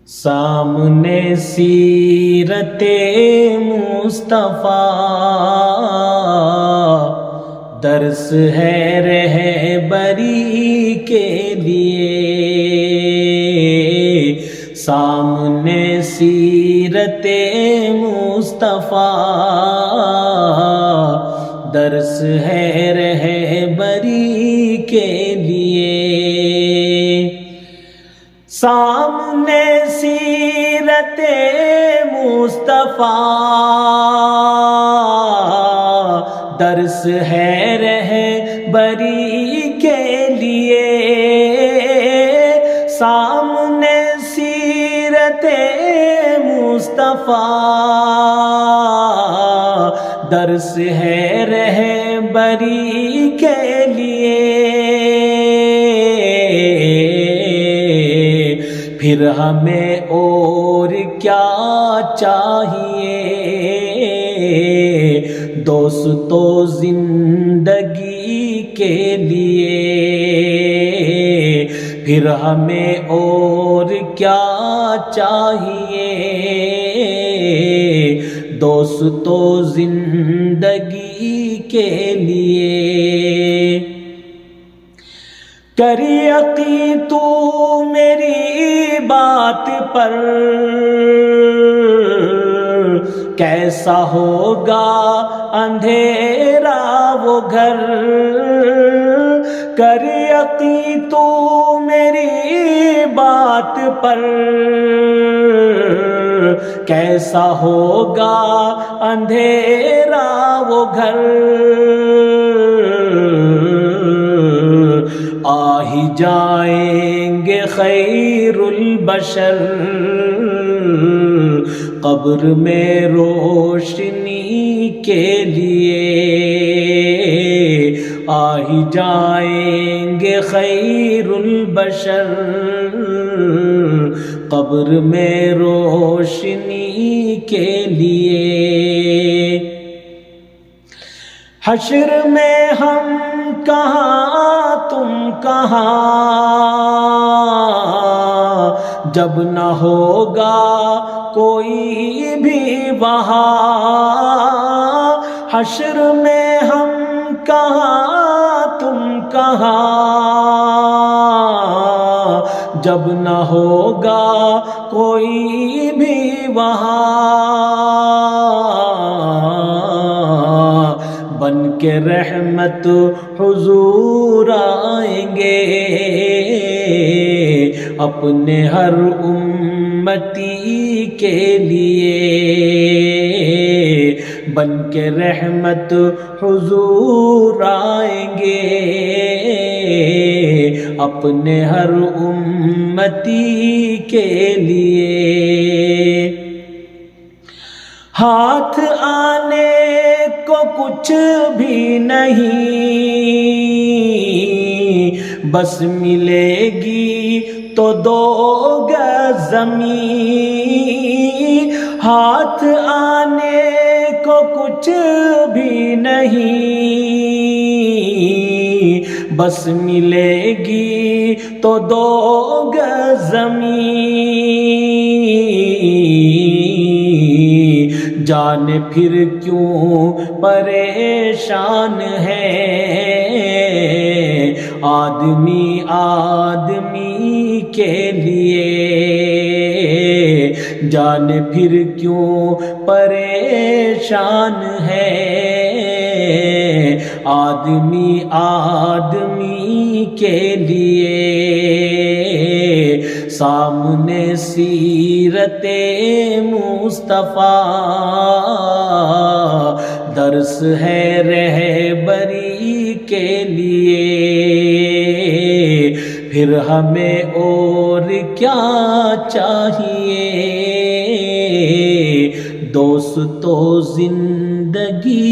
سامنے سیرت مصطفیٰ، درس ہے رہبری کے لیے۔ سامنے سیرت مصطفیٰ، درس ہے رہبری کے لیے۔ سامنے سیرت مصطفیٰ، درس ہے رہبری کے لیے۔ سامنے سیرت مصطفیٰ، درس ہے رہبری کے لیے۔ پھر ہمیں اور کیا چاہیے، دوستو زندگی کے لیے۔ پھر ہمیں اور کیا چاہیے، دوستو زندگی کے لیے۔ کر یقین تو میری بات پر، کیسا ہوگا اندھیرا وہ گھر۔ کر یقین تو میری بات پر، کیسا ہوگا اندھیرا وہ گھر۔ آ ہی جائیں گے خیر البشر، قبر میں روشنی کے لیے۔ آ ہی جائیں گے خیر البشر، قبر میں روشنی کے لیے۔ حشر میں ہم کہاں تم کہاں، جب نہ ہوگا کوئی بھی وہاں۔ حشر میں ہم کہاں تم کہاں، جب نہ ہوگا کوئی بھی وہاں۔ بن کے رحمت حضور آئیں گے، اپنے ہر امتی کے لیے۔ بن کے رحمت حضور آئیں گے، اپنے ہر امتی کے لیے۔ ہاتھ آنے کو کچھ بھی نہیں، بس ملے گی تو 2 گز زمین۔ ہاتھ آنے کو کچھ بھی نہیں، بس ملے گی تو 2 گز زمین۔ جان پھر کیوں پریشان ہے، آدمی آدمی کے لیے۔ جان پھر کیوں پریشان ہے، آدمی آدمی کے لیے۔ سامنے سیرت مصطفیٰ، درس ہے رہبری کے لیے۔ پھر ہمیں اور کیا چاہیے، دوستو زندگی